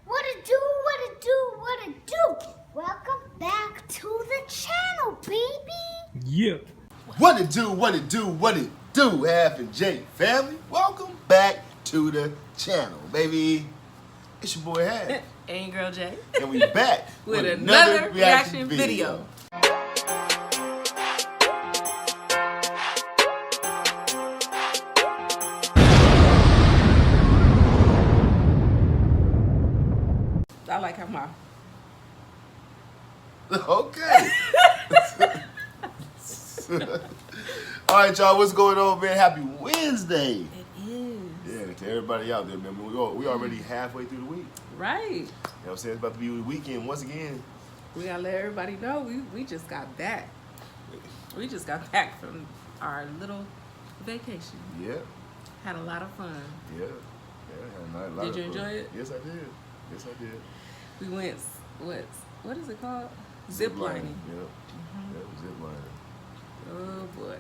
What it do, what it do, what it do? Welcome back to the channel, baby. Yeah. What it do, what it do, what it do, Half and Jake family. Welcome back to the channel, baby. It's your boy Half. And your girl Jay. And we back with another reaction video. I like how my... Okay. All right, y'all, what's going on, man? Happy Wednesday. It is. Yeah, to everybody out there, man. We already halfway through the week. Right. You know what I'm saying? It's about to be the weekend once again. We gotta let everybody know we just got back. We just got back from our little vacation. Yeah. Had a lot of fun. Yeah. Yeah, had a lot Did of you fun. enjoy it? Yes, I did. Yes, I did. We went, what is it called? Zip lining. Yep. Yeah, zip lining. Oh boy.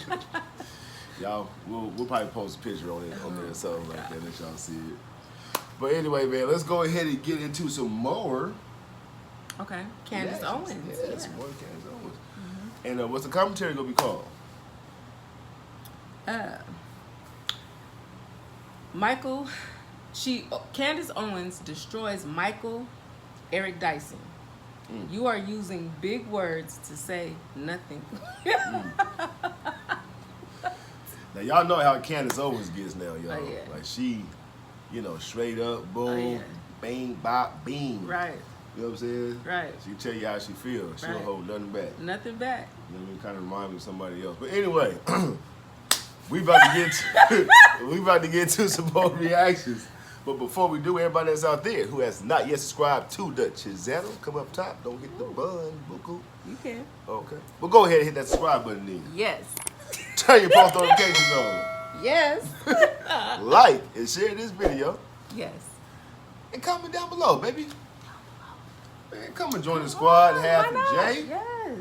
Yeah. Y'all, we'll probably post a picture on it or something like that, let y'all see it. But anyway, man, let's go ahead and get into some more. Okay, Candace Owens. Yeah, some more Candace Owens. And what's the commentary gonna be called? Candace Owens destroys Michael Eric Dyson. You are using big words to say nothing. Now y'all know how Candace Owens gets now, y'all. Oh, yeah. Like she, straight up, boom, Oh, yeah. bang, bop, beam. Right. You know what I'm saying? Right. She tell you how she feels. She don't Right. hold nothing back. Nothing back. You know what I mean? Kind of remind me of somebody else. But anyway, we about to get to some more reactions. But before we do, everybody that's out there who has not yet subscribed to the channel, come up top. Don't hit the button, buku. You can. Okay. Well, go ahead and hit that subscribe button then. Yes. Turn your post notifications on. Yes. Like and share this video. Yes. And comment down below, baby. Man, come and join the squad, Half and Jay. Yes.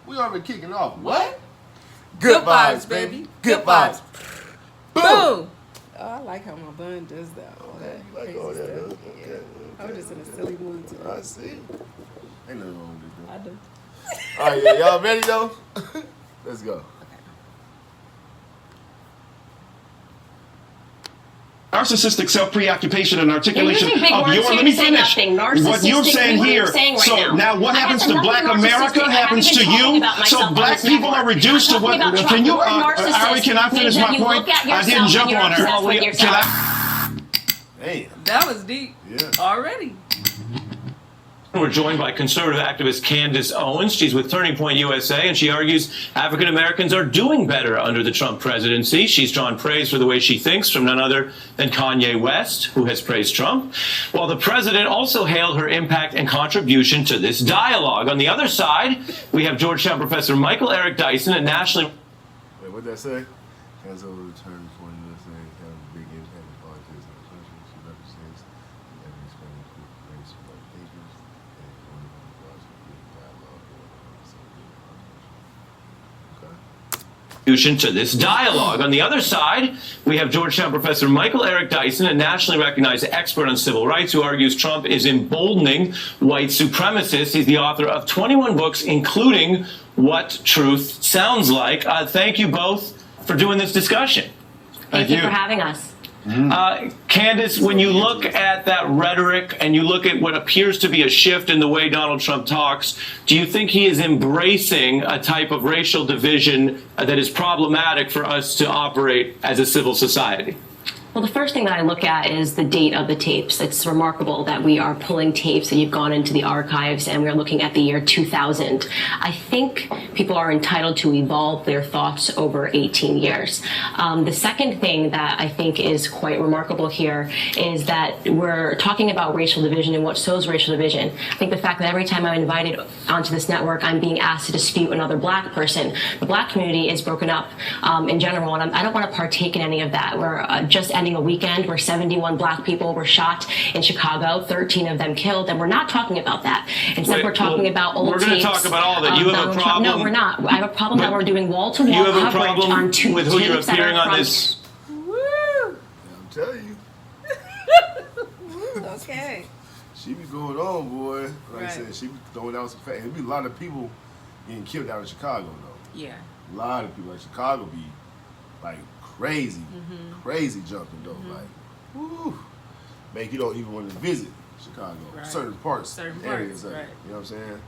We already kicking off. What? Good vibes, baby. Good vibes. Boom. Boom. Oh, I like how my bun does that. Okay, you like crazy all that, stuff. huh? Yeah. Okay. I was just in a silly mood today. I see. Ain't nothing wrong with I this. do. All right, yeah, y'all ready though? Let's go. Narcissistic self-preoccupation and articulation You're using big of words your. here Let me to say finish. nothing. Narcissistic, What you're saying what are you here. saying right So now, what I happens have to nothing Black narcissistic. America I happens haven't to even talked you. about So myself Black on people this are reduced to network. what? I'm talking about Can you, the word narcissist Ari? Can I finish means my that you point? look at I didn't yourself jump and you're on her. obsessed with yourself. Damn. That was deep. Yeah. Already. We're joined by conservative activist Candace Owens. She's with Turning Point USA, and she argues African Americans are doing better under the Trump presidency. She's drawn praise for the way she thinks from none other than Kanye West, who has praised Trump, while the president also hailed her impact and contribution to this dialogue. On the other side, we have Georgetown professor Michael Eric Dyson, a nationally... Wait, what'd that say? Hands over to Turning Point USA, have a big impact in politics in the country. She represents the evidence-based group of race and white papers and one of the large dialogue to this dialogue. On the other side, we have Georgetown professor Michael Eric Dyson, a nationally recognized expert on civil rights, who argues Trump is emboldening white supremacists. He's the author of 21 books, including What Truth Sounds Like. Thank you both for doing this discussion. Thank you for having us. Candace, when you look at that rhetoric and you look at what appears to be a shift in the way Donald Trump talks, do you think he is embracing a type of racial division that is problematic for us to operate as a civil society? Well, the first thing that I look at is the date of the tapes. It's remarkable that we are pulling tapes and you've gone into the archives and we're looking at the year 2000. I think people are entitled to evolve their thoughts over 18 years. The second thing that I think is quite remarkable here is that we're talking about racial division and what sows racial division. I think the fact that every time I'm invited onto this network, I'm being asked to dispute another Black person. The Black community is broken up in general, and I don't want to partake in any of that. We're just ending a weekend where 71 Black people were shot in Chicago, 13 of them killed, and we're not talking about that. Instead, we're talking about old tapes. We're going to talk about all that. You have a problem? No, we're not. I have a problem that we're doing wall-to-wall You have a coverage problem on two with who you're tapes that appearing are on from... this? I'm telling you. Okay. She be going on, boy. Like I Right. said, she be throwing out some facts. There be a lot of people getting killed out in Chicago, though. Yeah. A lot of people in Chicago be like crazy, crazy jumping though. Like, woo, make you don't even want to visit Chicago. Right. Certain parts, Certain areas parts, of it. right. You know what I'm saying?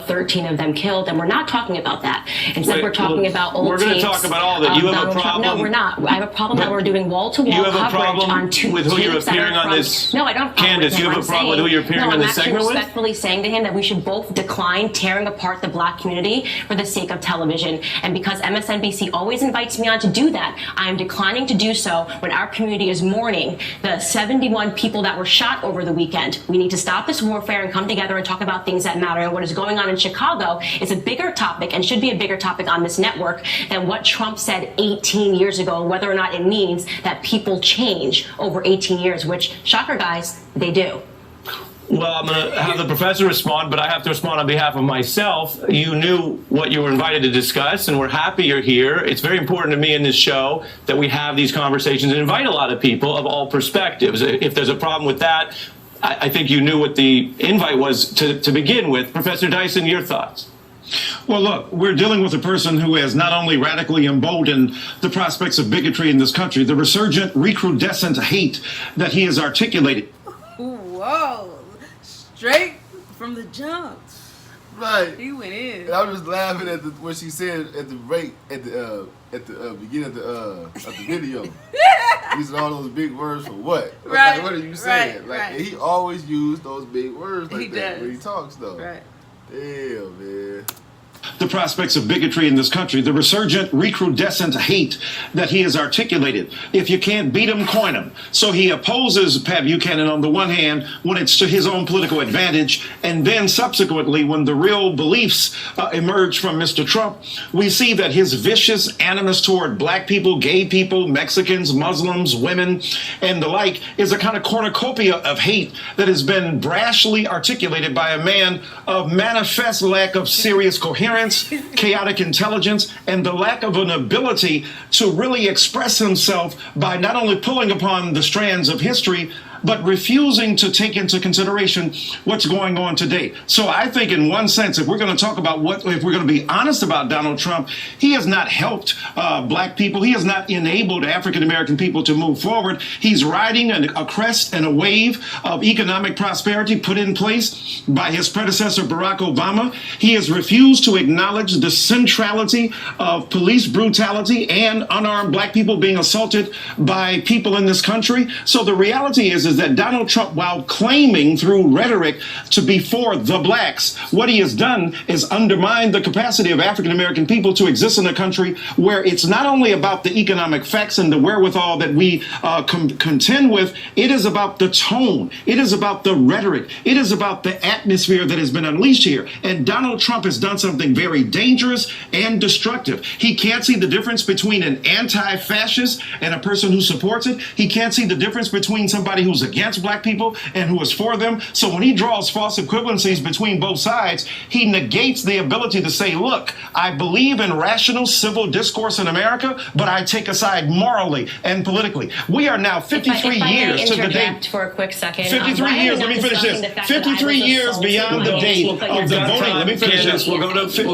13 of them killed, and we're not talking about that. Instead, Wait, we're talking well, about old we're gonna tapes talk about all that. of You have a Donald Trump. problem- No, we're not. I have a problem that we're doing wall-to-wall You have a coverage problem on two with who you're tapes that appearing are on from- this- No, I don't have a problem Candace, with you him. have a I'm problem with who saying- you're appearing no, on this I'm actually segment with? respectfully saying to him that we should both decline tearing apart the black community for the sake of television. And because MSNBC always invites me on to do that, I am declining to do so when our community is mourning the 71 people that were shot over the weekend. We need to stop this warfare and come together and talk about things that matter. And what is going on in Chicago is a bigger topic and should be a bigger topic on this network than what Trump said 18 years ago, and whether or not it means that people change over 18 years, which, shocker guys, they do. Well, I'm going to have the professor respond, but I have to respond on behalf of myself. You knew what you were invited to discuss, and we're happy you're here. It's very important to me in this show that we have these conversations and invite a lot of people of all perspectives. If there's a problem with that, I think you knew what the invite was to begin with. Professor Dyson, your thoughts? Well, look, we're dealing with a person who has not only radically emboldened the prospects of bigotry in this country, the resurgent, recrudescent hate that he has articulated. Whoa. Straight from the jump. Right. He went in. And I was just laughing at what she said at the break at the beginning of the video. Using all those big words for what? Right, Like, what are you saying? right, Like, right. He always used those big words like He that does. when he talks, though. Right. Damn, man. The prospects of bigotry in this country, the resurgent, recrudescent hate that he has articulated. If you can't beat him, coin him. So he opposes Pat Buchanan on the one hand when it's to his own political advantage, and then subsequently when the real beliefs emerge from Mr. Trump, we see that his vicious animus toward black people, gay people, Mexicans, Muslims, women, and the like is a kind of cornucopia of hate that has been brashly articulated by a man of manifest lack of serious coherence, chaotic intelligence, and the lack of an ability to really express himself by not only pulling upon the strands of history, but refusing to take into consideration what's going on today. So I think in one sense, if we're going to talk about if we're going to be honest about Donald Trump, he has not helped black people. He has not enabled African-American people to move forward. He's riding a crest and a wave of economic prosperity put in place by his predecessor, Barack Obama. He has refused to acknowledge the centrality of police brutality and unarmed black people being assaulted by people in this country. So the reality is that Donald Trump, while claiming through rhetoric to be for the blacks, what he has done is undermine the capacity of African-American people to exist in a country where it's not only about the economic facts and the wherewithal that we contend with, it is about the tone, it is about the rhetoric, it is about the atmosphere that has been unleashed here. And Donald Trump has done something very dangerous and destructive. He can't see the difference between an anti-fascist and a person who supports it. He can't see the difference between somebody who's against black people and who is for them. So when he draws false equivalencies between both sides, he negates the ability to say, look, I believe in rational civil discourse in America, but I take a side morally and politically. We are now 53 years to the date. For a quick second. 53 years, let me finish this. 53 years beyond the date of the voting. Let me finish Candace, this. we'll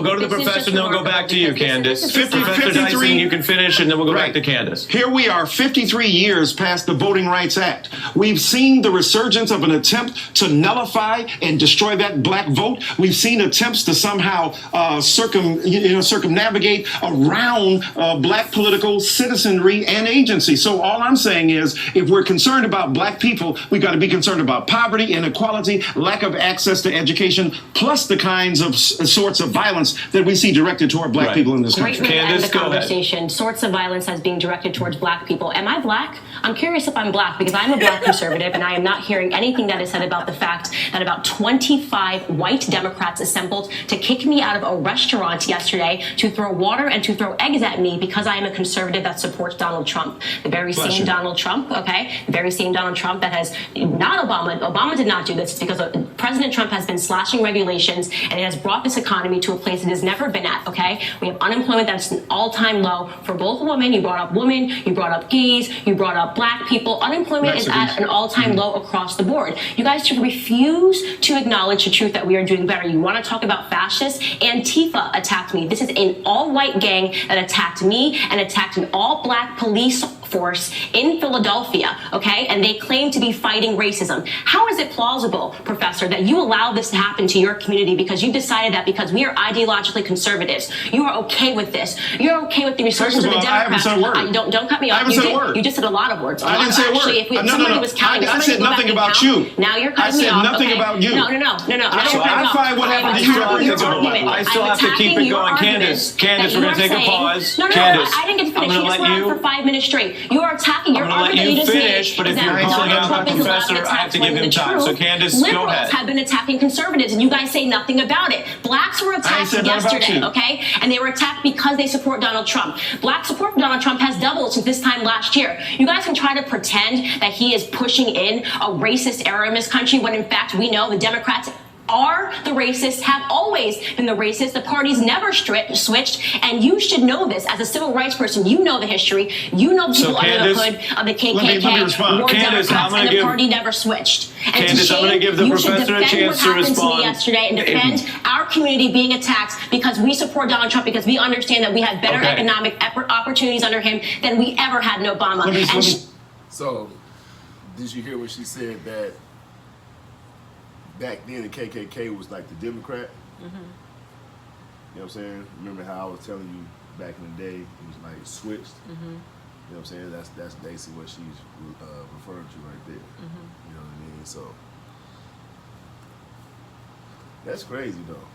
go to the professor, and then we'll go back to you, Candace. Professor Dyson, you can finish, and then we'll go back to Candace. Here we are 53 years past the Voting Rights Act. We've seen the resurgence of an attempt to nullify and destroy that black vote. We've seen attempts to somehow circumnavigate around black political citizenry and agency. So all I'm saying is, if we're concerned about black people, we've got to be concerned about poverty, inequality, lack of access to education, plus the kinds of sorts of violence that we see directed toward black people in this country. Great way to end the Candace, go ahead. conversation. Sorts of violence as being directed towards black people. Am I black? I'm curious if I'm black because I'm a black conservative and I am not hearing anything that is said about the fact that about 25 white Democrats assembled to kick me out of a restaurant yesterday to throw water and to throw eggs at me because I am a conservative that supports Donald Trump. The very same Donald Trump, okay? The very same Donald Trump that has not Obama. Obama did not do this because President Trump has been slashing regulations and it has brought this economy to a place it has never been at, okay? We have unemployment that's an all-time low for both women. You brought up women, you brought up gays, you brought up about black people. Unemployment is Mexicans. at an all-time low across the board. You guys refuse to acknowledge the truth that we are doing better. You want to talk about fascists? Antifa attacked me. This is an all-white gang that attacked me and attacked an all-black police force in Philadelphia, okay? And they claim to be fighting racism. How is it plausible, Professor, that you allow this to happen to your community because you decided that because we are ideologically conservatives, you are okay with this? You're okay with the resurgence of the Democrats? I haven't said a word. Don't cut me off. I haven't said a word. You just said a lot of words. I didn't say a word. Actually, if somebody was counting, I said nothing about you. Now you're cutting me off. I said nothing about you. No. So I find what happened to you I still have to keep it going. Candace, we're going to take a pause. No, Candace, I didn't get to finish. I'm You just going went to on for 5 minutes straight. You are attacking your I'm going to let you finish, but if you're calling out Trump the is allowed to professor, I have attack to give him the time. truth. So Candace, go Liberals ahead. have been attacking conservatives, and you guys say nothing about it. Blacks were attacked said nothing about yesterday, you. okay? And they were attacked because they support Donald Trump. Black support for Donald Trump has doubled since this time last year. You guys can try to pretend that he is pushing in a racist era in this country when in fact we know the Democrats are the racists, have always been the racists. The parties never switched, and you should know this as a civil rights person. You know the history. You know the people under the hood of the KKK were Democrats, and the party never switched. And Candace, I'm going to give the professor a chance to respond. To me yesterday and defend our community being attacked because we support Donald Trump, because we understand that we have better economic opportunities under him than we ever had in Obama. So, did you hear what she said that back then the KKK was like the Democrat? You know what I'm saying? Remember how I was telling you back in the day, it was like switched? You know what I'm saying? That's basically what she's referring to right there. You know what I mean? So, that's crazy though.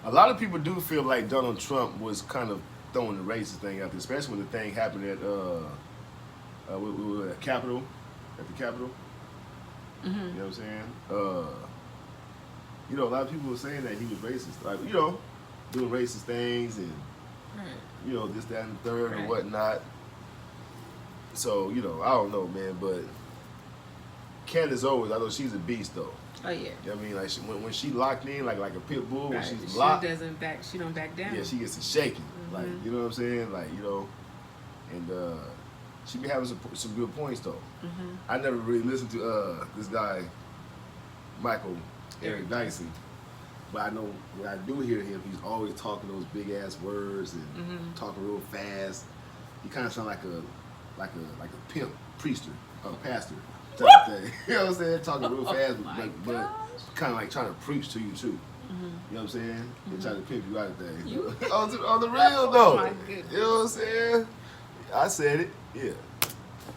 A lot of people do feel like Donald Trump was kind of throwing the racist thing out there, especially when the thing happened at Capitol, at the Capitol. You know what I'm saying? You know, a lot of people were saying that he was racist, like, you know, doing racist things and, you know, this, that, and the third and whatnot. So, you know, I don't know, man, but Candace Owens, I know she's a beast, though. Oh yeah. You know what I mean? Like when she locked in, like a pit bull, when she's she locked, she don't back down. yeah, she gets to shaking. Like, you know what I'm saying? Like, you know, and she be having some good points though. I never really listened to this guy, Eric Dyson, but I know when I do hear him, he's always talking those big ass words and talking real fast. He kind of sound like a pimp, pastor type of thing. You know what I'm saying? Talking real fast, but kind of like trying to preach to you too. You know what I'm saying? They try to pimp you out of things. On the real though. You know what I'm saying? I said it. Yeah.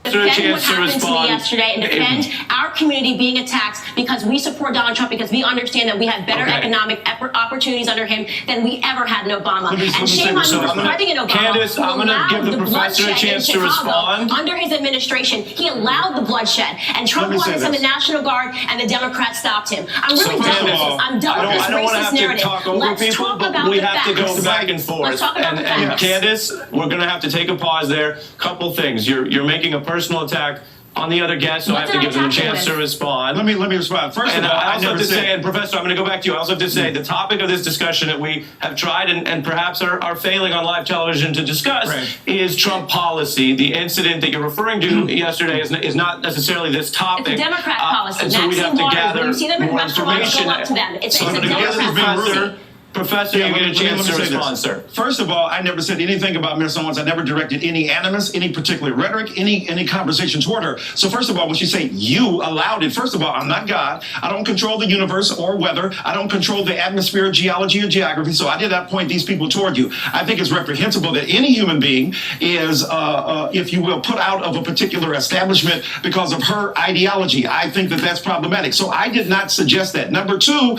Defend what happened to me yesterday and defend our community being attacked because we support Donald Trump, because we understand that we have better economic opportunities under him than we ever had in Obama. And shame on you for spreading in Obama. Candace, I'm going to give the professor a chance to respond. Under his administration, he allowed the bloodshed, and Trump wanted to send the National Guard, and the Democrats stopped him. I'm really done with this. I'm done with this racist narrative. Let's talk about the facts. We have to go back and forth. Let's talk about the facts. Candace, we're going to have to take a pause there. Couple things. You're making a personal attack on the other guest, so I have to give them a chance to respond. Let me respond. First of all, I also have to say, and Professor, I'm going to go back to you. I also have to say the topic of this discussion that we have tried and perhaps are failing on live television to discuss is Trump policy. The incident that you're referring to yesterday is not necessarily this topic. It's a Democrat policy. And so we have to gather you see them in more restaurants, information. go up to them. It's So a I'm going to give the Democrat policy. Professor, you get a chance to respond, sir. First of all, I never said anything about Ms. Owens. I never directed any animus, any particular rhetoric, any conversation toward her. So first of all, when she say you allowed it, first of all, I'm not God. I don't control the universe or weather. I don't control the atmosphere, geology, or geography. So I did not point these people toward you. I think it's reprehensible that any human being is, if you will, put out of a particular establishment because of her ideology. I think that that's problematic. So I did not suggest that. Number two,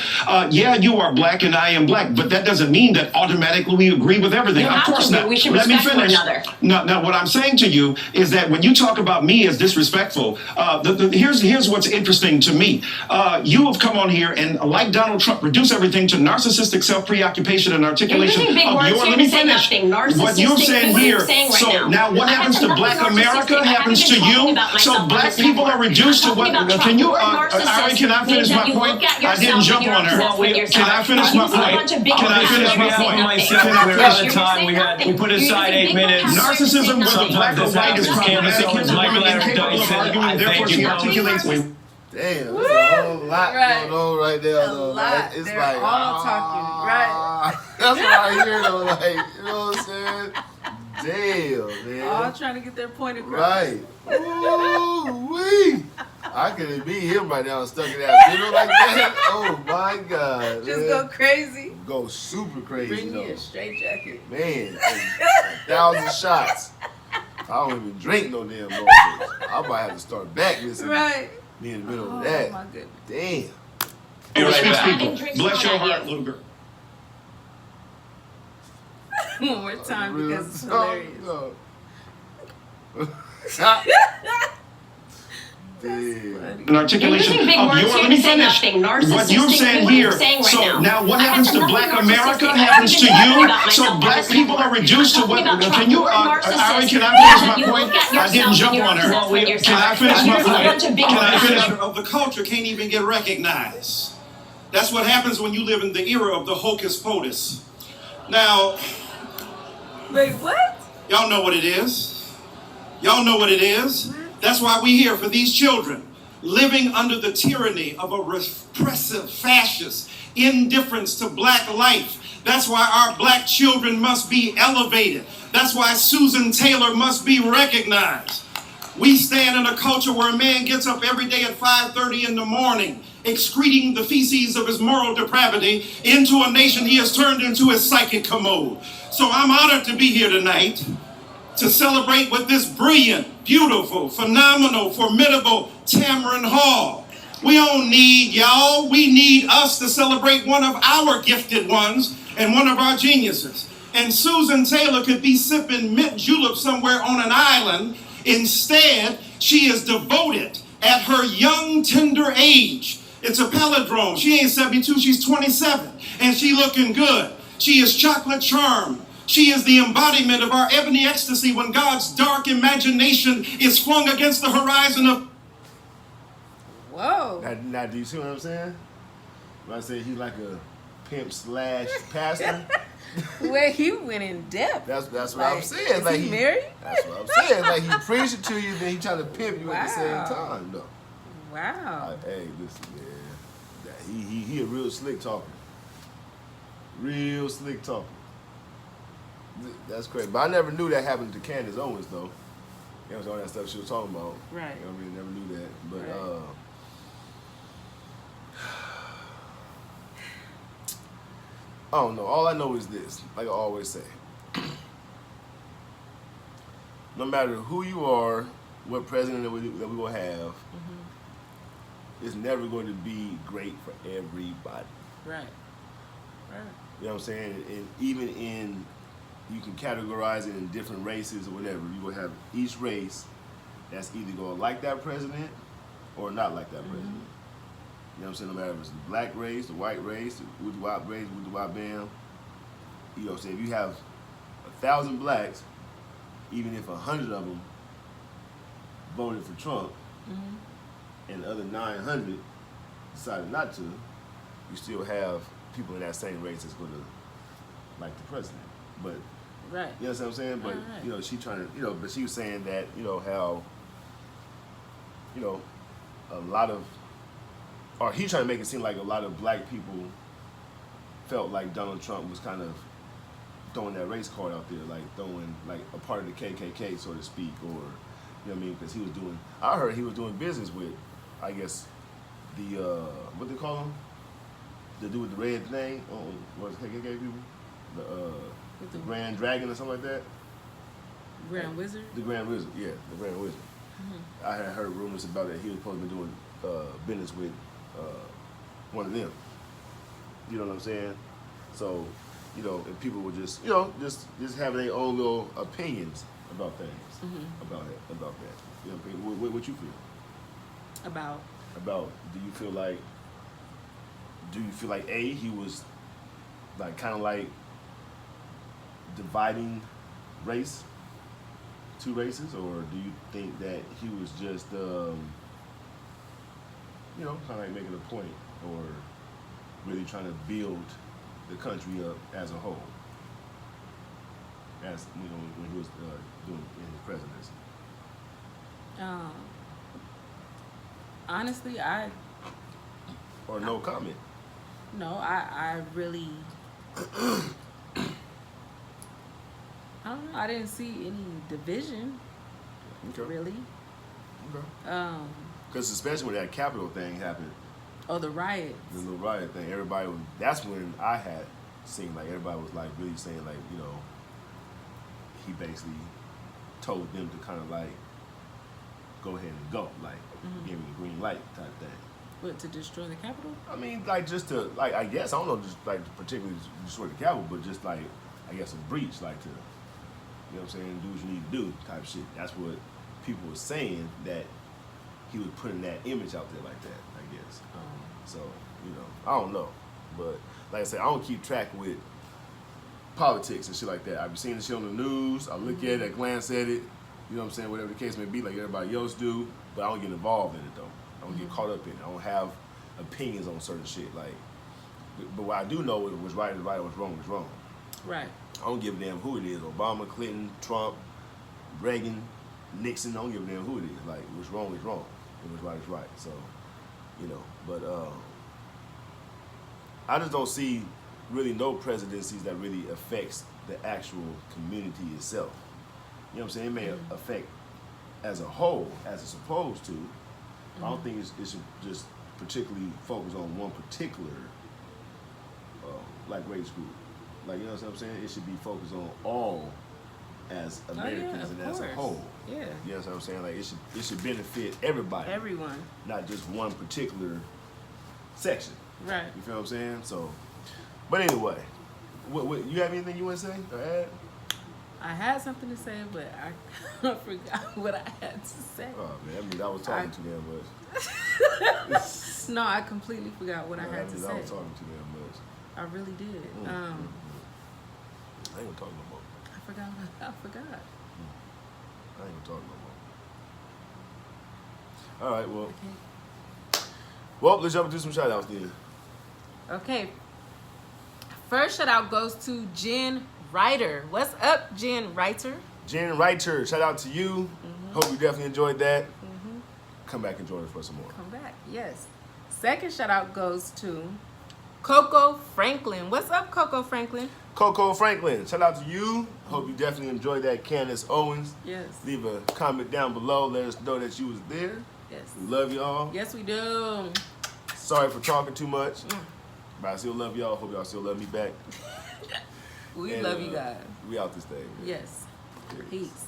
yeah, you are black and I am black. But that doesn't mean that automatically we agree with everything. Of course not. We should Let me respect finish. one another. Now, what I'm saying to you is that when you talk about me as disrespectful, here's what's interesting to me. You have come on here and, like Donald Trump, reduce everything to narcissistic self-preoccupation and articulation of your. Let me finish. What you're saying here. So now, what happens to Black America happens to you. So Black people are reduced to what? Can you, Ari? Can I finish my point? I didn't jump on her. Can I finish my point? a bigotry. Can I finish my point? Myself, we're out of time. We put aside 8 minutes. Narcissism, whether black or white, is Candace Owens, Michael Eric Dyson. I thank you both. Damn, there's a whole lot Right. going on right there. A Though. lot. Like, it's They're like, all talking, right. That's what I hear though. Like, you know what I'm saying? Damn, man. All trying to get their point across. Right. Ooh-wee. I could be him right now stuck in that video like that. Oh my God. Just man. go crazy. Go super crazy Bring me though. a straight jacket. Man, 1,000 shots. I don't even drink no damn more. I might have to start back listening. Right. Be in the middle Oh of that. my goodness. Damn. Be right back. people. Bless your heart, Luger. One more time Real because it's talk, hilarious. no. Damn. An articulation You're using big of words your. here Let me to say finish. nothing. Narcissistic. What you're saying What are you here. saying right So now? what I happens have to nothing Black America narcissistic. happens to I'm talking you. about So myself Black personally. people are reduced to I'm what? talking about Can you? Trump. You're Ari, can I narcissistic. finish my You point? look at I didn't yourself jump and on her. you're upset yourself. Can I finish my You're a bunch point? of big Can I words. finish? Of the culture can't even get recognized. That's what happens when you live in the era of the hocus pocus. Now, Wait, what? y'all know what it is. Y'all know what it is. That's why we're here for these children living under the tyranny of a repressive fascist indifference to black life. That's why our black children must be elevated. That's why Susan Taylor must be recognized. We stand in a culture where a man gets up every day at 5:30 in the morning, excreting the feces of his moral depravity into a nation he has turned into his psychic commode. So I'm honored to be here tonight to celebrate with this brilliant, beautiful, phenomenal, formidable Tamron Hall. We don't need y'all. We need us to celebrate one of our gifted ones and one of our geniuses. And Susan Taylor could be sipping mint julep somewhere on an island. Instead, she is devoted at her young, tender age. It's a palindrome. She ain't 72, she's 27. And she looking good. She is chocolate charm. She is the embodiment of our ebony ecstasy when God's dark imagination is flung against the horizon of... Whoa. Now, do you see what I'm saying? When I say he's like a pimp slash pastor, Wait, he went in depth. that's what Like, I'm saying. is Like he married? That's what I'm saying. Like he preaching to you, then he trying to pimp you at the same Wow. time. No. Wow. Hey, listen, man. He a real slick talker. Real slick talker. That's crazy. But I never knew that happened to Candace Owens, though. You know, all that stuff she was talking about. Right. You know what I mean? Never knew that. But, Right. I don't know. All I know is this, like I always say. No matter who you are, what president that we will have, it's never going to be great for everybody. Right. Right. You know what I'm saying? And even in, you can categorize it in different races or whatever. You will have each race that's either going to like that president or not like that president. You know what I'm saying? No matter if it's the black race, the white race, the Wudwap race, Wudwap bam. You know what I'm saying? If you have 1,000 blacks, even if 100 of them voted for Trump and the other 900 decided not to, you still have people in that same race that's going to like the president. But Right. you know what I'm saying? But Right. you know, she trying to, you know, but she was saying that, you know, how, you know, a lot of, or he trying to make it seem like a lot of black people felt like Donald Trump was kind of throwing that race card out there, like throwing like a part of the KKK, so to speak, or you know what I mean? Because he was doing, I heard he was doing business with, I guess, the what they call him, the dude with the red thing, what was KKK people, the Grand Dragon or something like that. Grand Wizard? The Grand Wizard, yeah, the Grand Wizard. I had heard rumors about that he was supposed to be doing business with one of them. You know what I'm saying? So, you know, and people were just, you know, just having their own little opinions about things, about that. You know what you feel? About? Do you feel like A, he was like kind of like dividing race, two races, or do you think that he was just, you know, kind of like making a point, or really trying to build the country up as a whole, as when he was doing in his presidency? Honestly, Or no comment? I really, I don't know. I didn't see any division, Okay. really. Okay. Because especially when that Capitol thing happened, Oh, the riots. the little riot thing, everybody was, that's when I had seen, like, everybody was, like, really saying, like, you know, he basically told them to kind of, like, go ahead and go, like, give him the green light type thing. What, to destroy the Capitol? I mean, like, just to, like, I guess, I don't know, just, like, particularly destroy the Capitol, but just, like, I guess a breach, like, to, you know what I'm saying, do what you need to do type shit. That's what people were saying, that he was putting that image out there like that, I guess. So, you know, I don't know. But, like I said, I don't keep track with politics and shit like that. I be seeing the shit on the news, I look at it, I glance at it, you know what I'm saying, whatever the case may be, like everybody else do, but I don't get involved in it, though. I don't get caught up in it. I don't have opinions on certain shit. Like, but what I do know is what's right is right, what's wrong is wrong. Right. I don't give a damn who it is. Obama, Clinton, Trump, Reagan, Nixon. I don't give a damn who it is. Like, what's wrong is wrong, and what's right is right. So, you know. But I just don't see really no presidencies that really affects the actual community itself. You know what I'm saying? It may affect as a whole, as it's supposed to. I don't think it should just particularly focus on one particular, like race group. Like, you know what I'm saying? It should be focused on all as Americans and as a whole. Yeah. You know what I'm saying? Like, it should benefit everybody. Everyone. Not just one particular section. Right. You feel what I'm saying? So, but anyway, what you have anything you want to say or add? I had something to say, but I forgot what I had to say. Oh man, I mean, I was talking too damn much. No, I completely forgot what I had to say. I was talking too damn much. I really did. I ain't gonna talk no more. I forgot. I ain't gonna talk no more. All right, well. Okay. Well, let's jump into some shout outs then. Okay. First shout out goes to Jen Ryder. What's up, Jen Ryder? Jen Ryder, shout out to you. Hope you definitely enjoyed that. Come back and join us for some more. Come back, yes. Second shout out goes to Coco Franklin. What's up, Coco Franklin? Coco Franklin, shout out to you. Hope you definitely enjoyed that. Candace Owens. Yes. Leave a comment down below. Let us know that you was there. Yes. We love y'all. Yes, we do. Sorry for talking too much. But I still love y'all. Hope y'all still love me back. We And, love you guys. We out this thing. Yes. Peace.